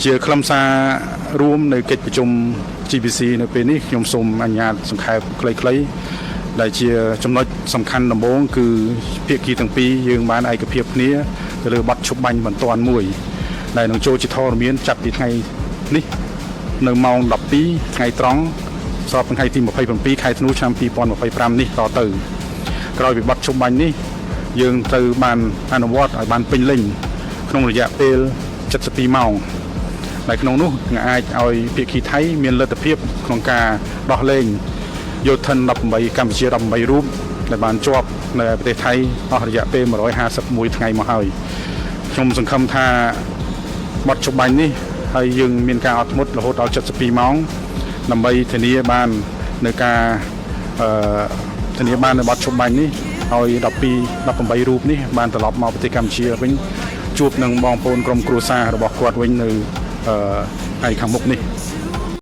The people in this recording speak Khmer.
ជាខ្លឹមសាររួមនៅកិច្ចប្រជុំ GBC នៅពេលនេះខ្ញុំសូមអនុញ្ញាតសង្ខេបខ្លីៗដែលជាចំណុចសំខាន់ដំបូងគឺភាគីទាំងពីរយើងបានឯកភាពគ្នាទៅលើបទឈប់បាញ់បន្ទាន់មួយដែលនឹងចូលជាធរមានចាប់ពីថ្ងៃនេះនៅម៉ោង 12 ថ្ងៃត្រង់ស្របថ្ងៃទី 27 ខែធ្នូឆ្នាំ 2025 នេះតទៅក្រោយពីបទឈប់បាញ់នេះយើងត្រូវបានអនុវត្តឲ្យបានពេញលេញក្នុងរយៈពេល 72 ម៉ោងដែលក្នុងនោះនឹងអាចឲ្យភាគីថៃមានលទ្ធភាពក្នុងការដោះលែងយោធិន18កម្ពុជា18រូបដែលបានជាប់នៅប្រទេសថៃអស់រយៈពេល151ថ្ងៃមកហើយខ្ញុំសង្ឃឹមថាបទឈប់បាញ់នេះហើយយើងមានការអត់ធ្មត់រហូតដល់72ម៉ោងដើម្បីធានាបាននៅការធានាបាននៅបទឈប់បាញ់នេះឲ្យ18រូបនេះបានត្រឡប់មកប្រទេសកម្ពុជាវិញជួបនឹងបងប្អូនក្រុមគ្រួសាររបស់គាត់វិញនៅថ្ងៃខាងមុខនេះ